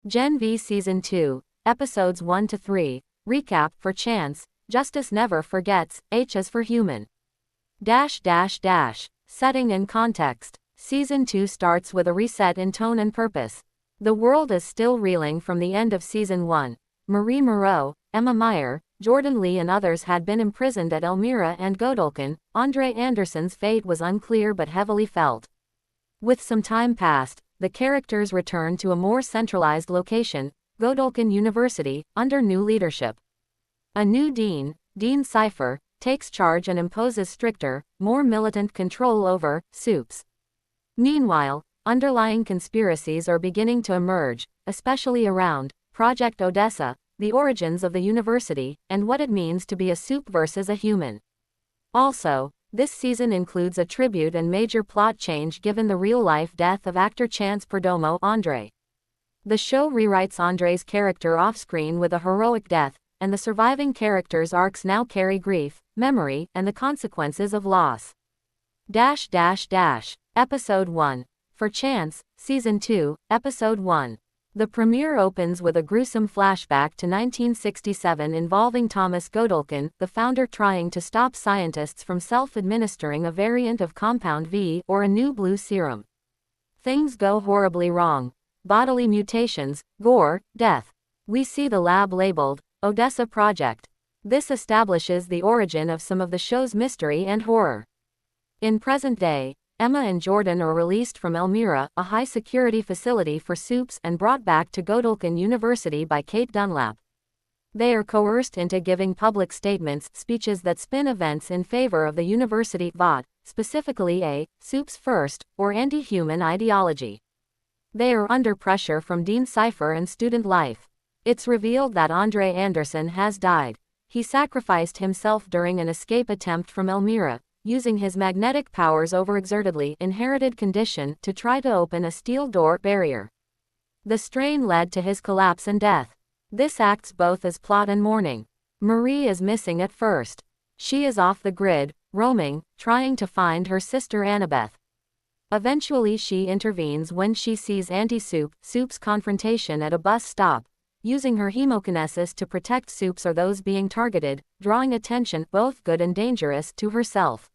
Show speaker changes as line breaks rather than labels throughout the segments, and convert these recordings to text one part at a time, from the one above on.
Gen V Season 2, Episodes 1 to 3, Recap for Chance, Justice Never Forgets, H is for Human. Setting and context. Season 2 starts with a reset in tone and purpose. The world is still reeling from the end of Season 1. Marie Moreau, Emma Meyer, Jordan Lee and others had been imprisoned at Elmira and Godolphin. Andre Anderson's fate was unclear but heavily felt. With some time passed, the characters returned to a more centralized location, Godolphin University, under new leadership. A new dean, Dean Cypher, takes charge and imposes stricter, more militant control over SUPES. Meanwhile, underlying conspiracies are beginning to emerge, especially around Project Odessa, the origins of the university, and what it means to be a SUPE versus a human. Also, this season includes a tribute and major plot change given the real-life death of actor Chance Perdomo Andre. The show rewrites Andre's character off-screen with a heroic death, and the surviving characters' arcs now carry grief, memory, and the consequences of loss. Episode 1. For Chance, Season 2, Episode 1. The premiere opens with a gruesome flashback to 1967 involving Thomas Godolphin, the founder trying to stop scientists from self-administering a variant of Compound V or a new blue serum. Things go horribly wrong. Bodily mutations, gore, death. We see the lab labeled Odessa Project. This establishes the origin of some of the show's mystery and horror. In present day, Emma and Jordan are released from Elmira, a high-security facility for SUPES, and brought back to Godolphin University by Kate Dunlap. They are coerced into giving public statements, speeches that spin events in favor of the university VOT, specifically a SUPES first, or anti-human ideology. They are under pressure from Dean Cypher and student life. It's revealed that Andre Anderson has died. He sacrificed himself during an escape attempt from Elmira, using his magnetic powers overexertedly inherited condition to try to open a steel door barrier. The strain led to his collapse and death. This acts both as plot and mourning. Marie is missing at first. She is off the grid, roaming, trying to find her sister Annabeth. Eventually she intervenes when she sees anti-SUPE's confrontation at a bus stop, using her hemokinesis to protect SUPES or those being targeted, drawing attention, both good and dangerous, to herself.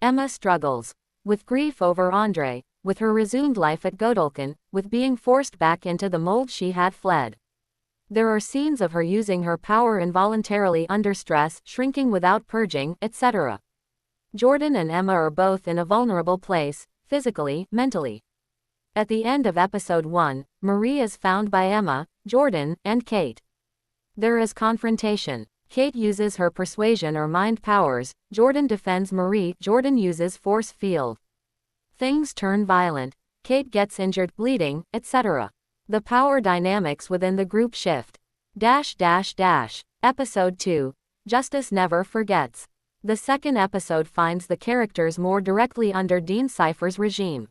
Emma struggles with grief over Andre, with her resumed life at Godolphin, with being forced back into the mold she had fled. There are scenes of her using her power involuntarily under stress, shrinking without purging, etc. Jordan and Emma are both in a vulnerable place, physically, mentally. At the end of Episode 1, Marie is found by Emma, Jordan, and Kate. There is confrontation. Kate uses her persuasion or mind powers, Jordan defends Marie, Jordan uses force field. Things turn violent. Kate gets injured, bleeding, etc. The power dynamics within the group shift. Episode 2. Justice Never Forgets. The second episode finds the characters more directly under Dean Cypher's regime.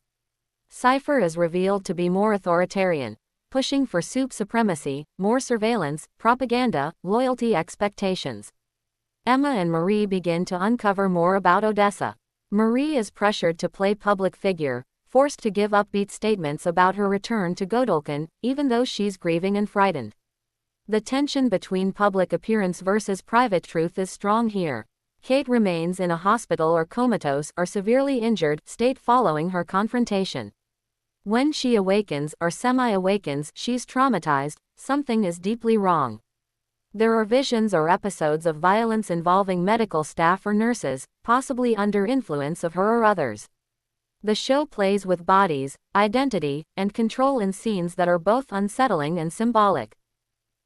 Cypher is revealed to be more authoritarian, pushing for SUPE supremacy, more surveillance, propaganda, loyalty expectations. Emma and Marie begin to uncover more about Odessa. Marie is pressured to play public figure, forced to give upbeat statements about her return to Godolphin, even though she's grieving and frightened. The tension between public appearance versus private truth is strong here. Kate remains in a hospital or comatose or severely injured state following her confrontation. When she awakens or semi-awakens, she's traumatized, something is deeply wrong. There are visions or episodes of violence involving medical staff or nurses, possibly under influence of her or others. The show plays with bodies, identity, and control in scenes that are both unsettling and symbolic.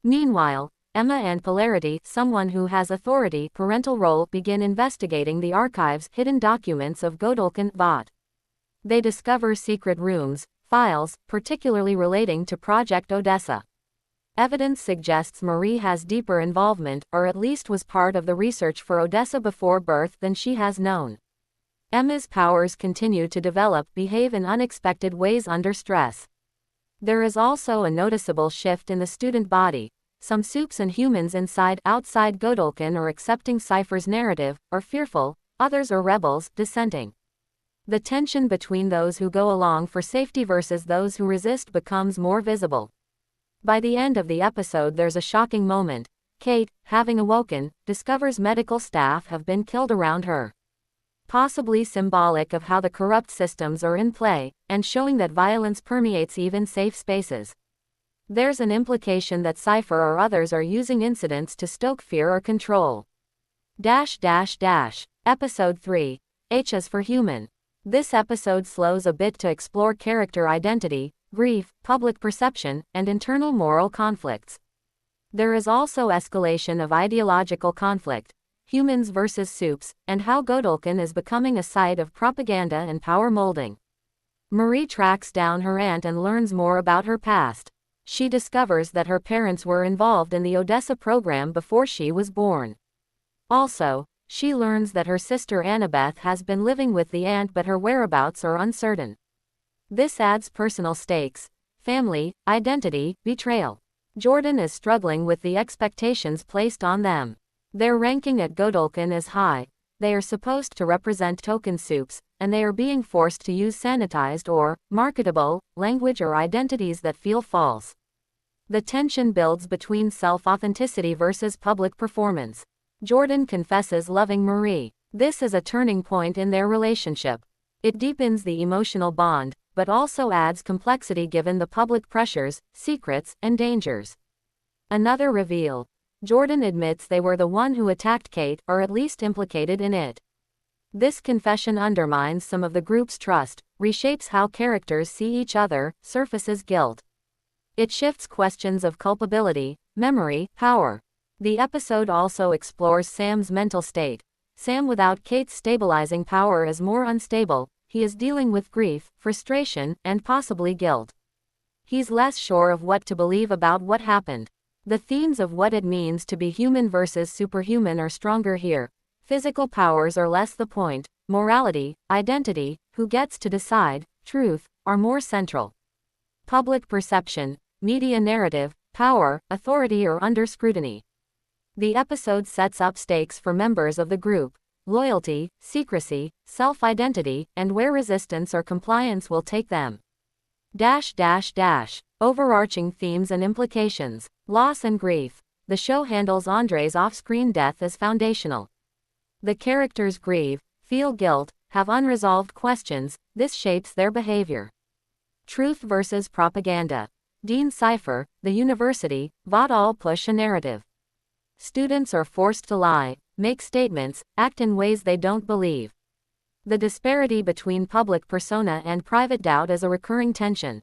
Meanwhile, Emma and Polarity, someone who has authority, parental role, begin investigating the archives, hidden documents of Godolphin VOT. They discover secret rooms, files, particularly relating to Project Odessa. Evidence suggests Marie has deeper involvement, or at least was part of the research for Odessa before birth than she has known. Emma's powers continue to develop, behave in unexpected ways under stress. There is also a noticeable shift in the student body. Some SUPES and humans outside Godolphin are accepting Cypher's narrative, or fearful, others are rebels, dissenting. The tension between those who go along for safety versus those who resist becomes more visible. By the end of the episode, there's a shocking moment. Kate, having awoken, discovers medical staff have been killed around her. Possibly symbolic of how the corrupt systems are in play, and showing that violence permeates even safe spaces. There's an implication that Cypher or others are using incidents to stoke fear or control. Episode 3. H is for Human. This episode slows a bit to explore character identity, grief, public perception, and internal moral conflicts. There is also escalation of ideological conflict, humans versus soups, and how Godolkin is becoming a site of propaganda and power molding. Marie tracks down her aunt and learns more about her past. She discovers that her parents were involved in the Odessa program before she was born. Also, she learns that her sister Annabeth has been living with the aunt, but her whereabouts are uncertain. This adds personal stakes, family, identity, betrayal. Jordan is struggling with the expectations placed on them. Their ranking at Godolkin is high. They are supposed to represent token soups, and they are being forced to use sanitized or marketable language or identities that feel false. The tension builds between self-authenticity versus public performance. Jordan confesses loving Marie. This is a turning point in their relationship. It deepens the emotional bond, but also adds complexity given the public pressures, secrets, and dangers. Another reveal. Jordan admits they were the one who attacked Kate, or at least implicated in it. This confession undermines some of the group's trust, reshapes how characters see each other, surfaces guilt. It shifts questions of culpability, memory, power. The episode also explores Sam's mental state. Sam without Kate's stabilizing power is more unstable. He is dealing with grief, frustration, and possibly guilt. He's less sure of what to believe about what happened. The themes of what it means to be human versus superhuman are stronger here. Physical powers are less the point. Morality, identity, who gets to decide, truth, are more central. Public perception, media narrative, power, authority are under scrutiny. The episode sets up stakes for members of the group. Loyalty, secrecy, self-identity, and where resistance or compliance will take them. Overarching themes and implications. Loss and grief. The show handles Andre's off-screen death as foundational. The characters grieve, feel guilt, have unresolved questions. This shapes their behavior. Truth versus propaganda. Dean Cypher, the university, Vaught all push a narrative. Students are forced to lie, make statements, act in ways they don't believe. The disparity between public persona and private doubt is a recurring tension.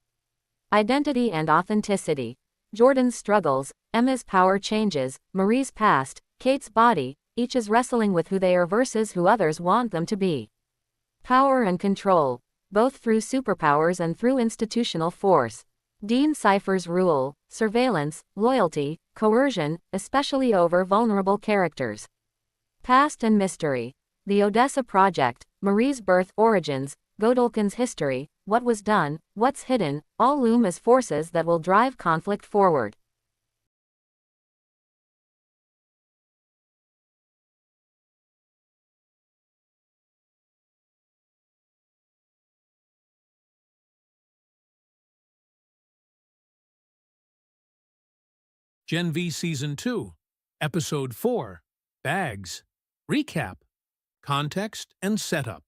Identity and authenticity. Jordan's struggles, Emma's power changes, Marie's past, Kate's body, each is wrestling with who they are versus who others want them to be. Power and control, both through superpowers and through institutional force. Dean Cypher's rule, surveillance, loyalty, coercion, especially over vulnerable characters. Past and mystery. The Odessa Project, Marie's birth origins, Godolkin's history, what was done, what's hidden, all loom as forces that will drive conflict forward.
Gen V Season 2, Episode 4, Bags, Recap, Context and Setup.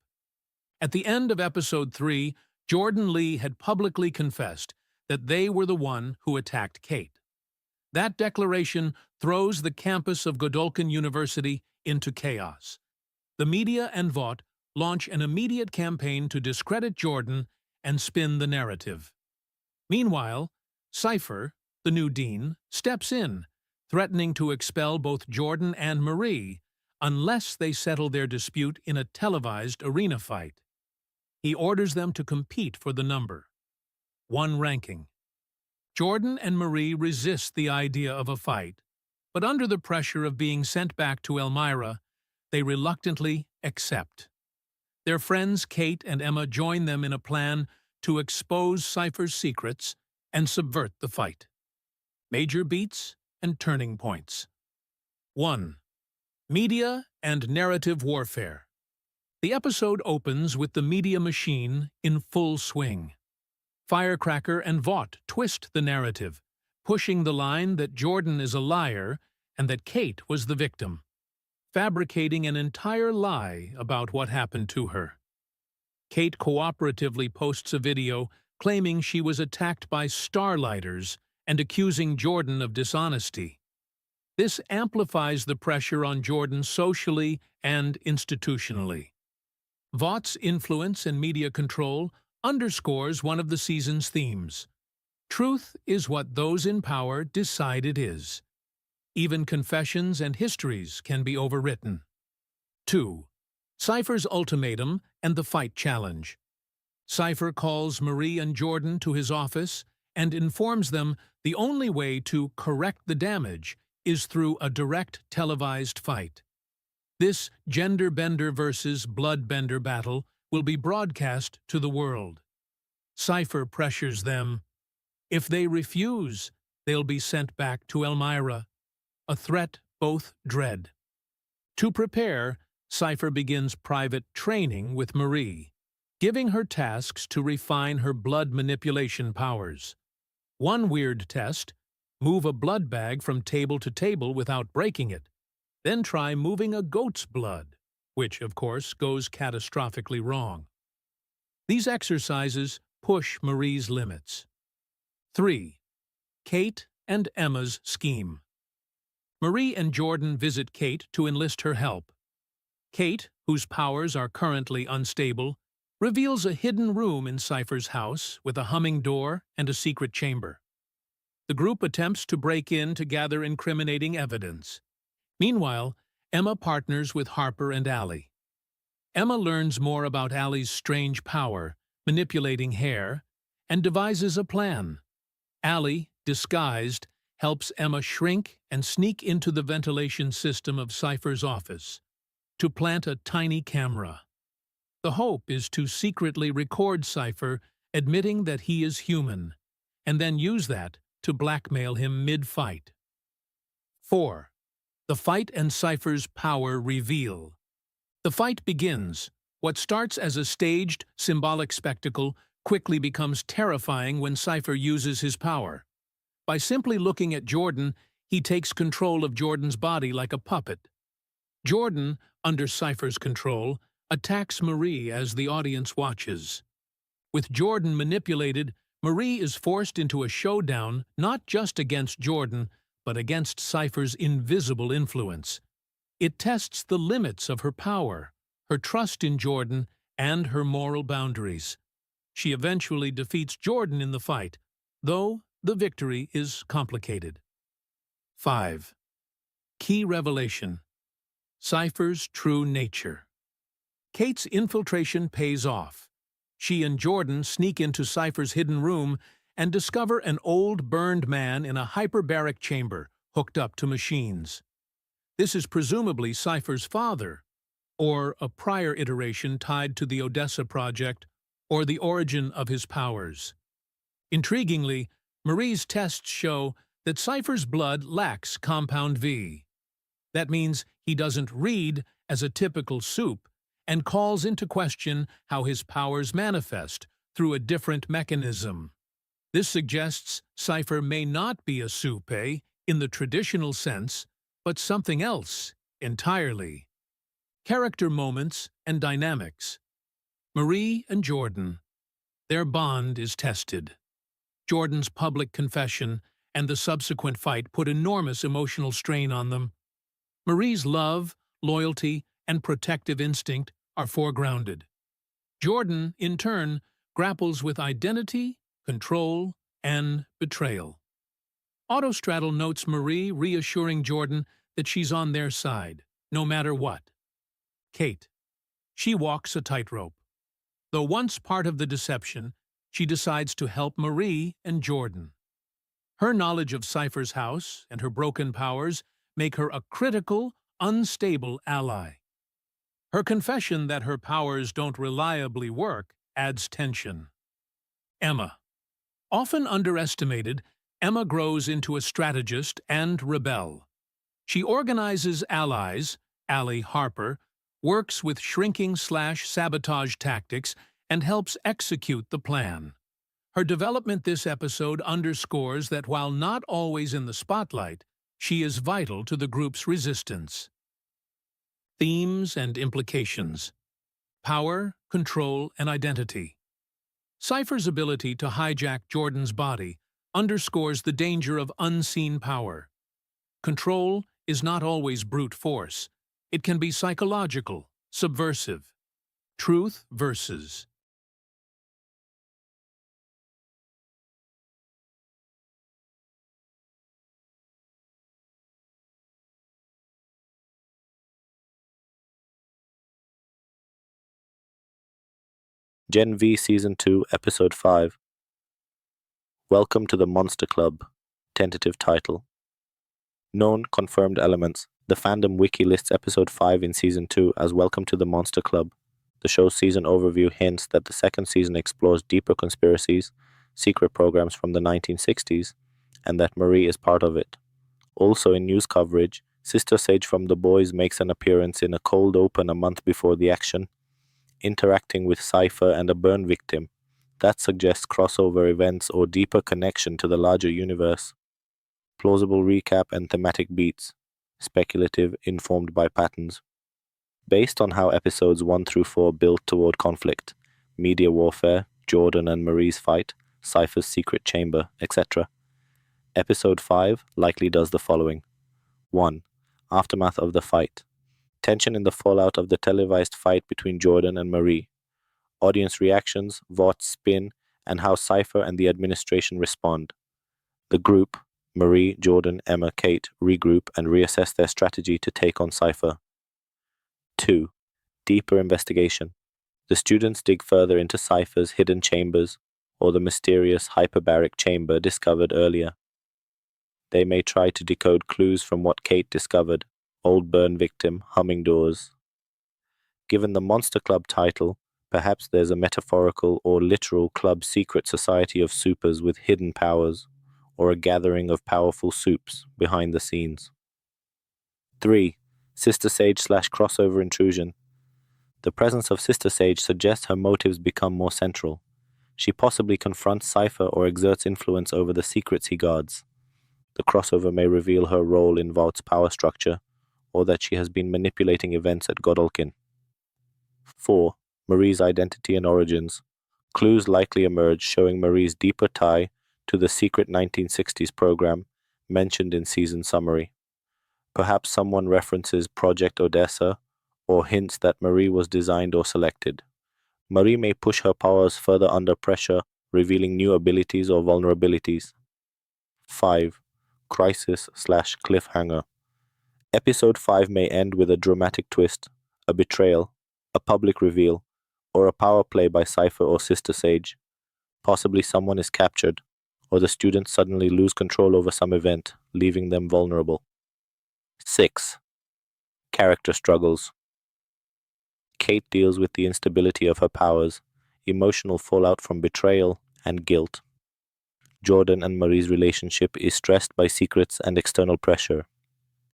At the end of Episode 3, Jordan Lee had publicly confessed that they were the one who attacked Kate. That declaration throws the campus of Godolkin University into chaos. The media and Vaught launch an immediate campaign to discredit Jordan and spin the narrative. Meanwhile, Cypher, the new dean, steps in, threatening to expel both Jordan and Marie unless they settle their dispute in a televised arena fight. He orders them to compete for the number one ranking. Jordan and Marie resist the idea of a fight, but under the pressure of being sent back to Elmira, they reluctantly accept. Their friends Kate and Emma join them in a plan to expose Cypher's secrets and subvert the fight. Major beats and turning points. 1. Media and narrative warfare. The episode opens with the media machine in full swing. Firecracker and Vaught twist the narrative, pushing the line that Jordan is a liar and that Kate was the victim, fabricating an entire lie about what happened to her. Kate cooperatively posts a video claiming she was attacked by starlighters and accusing Jordan of dishonesty. This amplifies the pressure on Jordan socially and institutionally. Vaught's influence and media control underscores one of the season's themes. Truth is what those in power decide it is. Even confessions and histories can be overwritten. 2. Cypher's ultimatum and the fight challenge. Cypher calls Marie and Jordan to his office and informs them the only way to correct the damage is through a direct televised fight. This gender-bender versus blood-bender battle will be broadcast to the world. Cypher pressures them. If they refuse, they'll be sent back to Elmira, a threat both dread. To prepare, Cypher begins private training with Marie, giving her tasks to refine her blood manipulation powers. One weird test: move a blood bag from table to table without breaking it. Then try moving a goat's blood, which, of course, goes catastrophically wrong. These exercises push Marie's limits. 3. Kate and Emma's scheme. Marie and Jordan visit Kate to enlist her help. Kate, whose powers are currently unstable, reveals a hidden room in Cypher's house with a humming door and a secret chamber. The group attempts to break in to gather incriminating evidence. Meanwhile, Emma partners with Harper and Allie. Emma learns more about Allie's strange power, manipulating hair, and devises a plan. Allie, disguised, helps Emma shrink and sneak into the ventilation system of Cypher's office to plant a tiny camera. The hope is to secretly record Cypher admitting that he is human, and then use that to blackmail him mid-fight. 4. The fight and Cypher's power reveal. The fight begins. What starts as a staged, symbolic spectacle quickly becomes terrifying when Cypher uses his power. By simply looking at Jordan, he takes control of Jordan's body like a puppet. Jordan, under Cypher's control, attacks Marie as the audience watches. With Jordan manipulated, Marie is forced into a showdown not just against Jordan, but against Cypher's invisible influence. It tests the limits of her power, her trust in Jordan, and her moral boundaries. She eventually defeats Jordan in the fight, though the victory is complicated. 5. Key revelation: Cypher's true nature. Kate's infiltration pays off. She and Jordan sneak into Cypher's hidden room and discover an old, burned man in a hyperbaric chamber hooked up to machines. This is presumably Cypher's father, or a prior iteration tied to the Odessa project, or the origin of his powers. Intriguingly, Marie's tests show that Cypher's blood lacks compound V. That means he doesn't read as a typical soup, and calls into question how his powers manifest through a different mechanism. This suggests Cypher may not be a soup, in the traditional sense, but something else entirely. Character moments and dynamics. Marie and Jordan. Their bond is tested. Jordan's public confession and the subsequent fight put enormous emotional strain on them. Marie's love, loyalty, and protective instinct are foregrounded. Jordan, in turn, grapples with identity, control, and betrayal. Autostraddle notes Marie reassuring Jordan that she's on their side, no matter what. Kate. She walks a tightrope. Though once part of the deception, she decides to help Marie and Jordan. Her knowledge of Cypher's house and her broken powers make her a critical, unstable ally. Her confession that her powers don't reliably work adds tension. Emma. Often underestimated, Emma grows into a strategist and rebel. She organizes allies, Allie Harper, works with shrinking/sabotage tactics, and helps execute the plan. Her development this episode underscores that while not always in the spotlight, she is vital to the group's resistance. Themes and implications: power, control, and identity. Cypher's ability to hijack Jordan's body underscores the danger of unseen power. Control is not always brute force. It can be psychological, subversive. Truth versus.
Gen V Season 2, Episode 5. Welcome to the Monster Club. Tentative title. Known confirmed elements. The fandom wiki lists Episode 5 in Season 2 as Welcome to the Monster Club. The show's season overview hints that the second season explores deeper conspiracies, secret programs from the 1960s, and that Marie is part of it. Also in news coverage, Sister Sage from The Boys makes an appearance in a cold open a month before the action, interacting with Cypher and a burn victim. That suggests crossover events or deeper connection to the larger universe. Plausible recap and thematic beats. Speculative, informed by patterns. Based on how episodes 1 through 4 build toward conflict, media warfare, Jordan and Marie's fight, Cypher's secret chamber, etc. Episode 5 likely does the following. 1. Aftermath of the fight. Tension in the fallout of the televised fight between Jordan and Marie. Audience reactions, votes, spin, and how Cypher and the administration respond. The group, Marie, Jordan, Emma, Kate, regroup and reassess their strategy to take on Cypher. 2. Deeper investigation. The students dig further into Cypher's hidden chambers, or the mysterious hyperbaric chamber discovered earlier. They may try to decode clues from what Kate discovered, old burn victim, humming doors. Given the Monster Club title, perhaps there's a metaphorical or literal club secret society of supers with hidden powers, or a gathering of powerful supes behind the scenes. 3. Sister Sage / crossover intrusion. The presence of Sister Sage suggests her motives become more central. She possibly confronts Cypher or exerts influence over the secrets he guards. The crossover may reveal her role in Vaught's power structure, or that she has been manipulating events at Godolkin. 4. Marie's identity and origins. Clues likely emerge showing Marie's deeper tie to the secret 1960s program mentioned in season summary. Perhaps someone references Project Odessa, or hints that Marie was designed or selected. Marie may push her powers further under pressure, revealing new abilities or vulnerabilities. 5. Crisis / cliffhanger. Episode 5 may end with a dramatic twist, a betrayal, a public reveal, or a power play by Cypher or Sister Sage. Possibly someone is captured, or the students suddenly lose control over some event, leaving them vulnerable. 6. Character struggles. Kate deals with the instability of her powers, emotional fallout from betrayal, and guilt. Jordan and Marie's relationship is stressed by secrets and external pressure.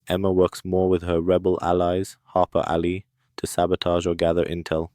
Emma works more with her rebel allies, Harper Ali, to sabotage or gather intel.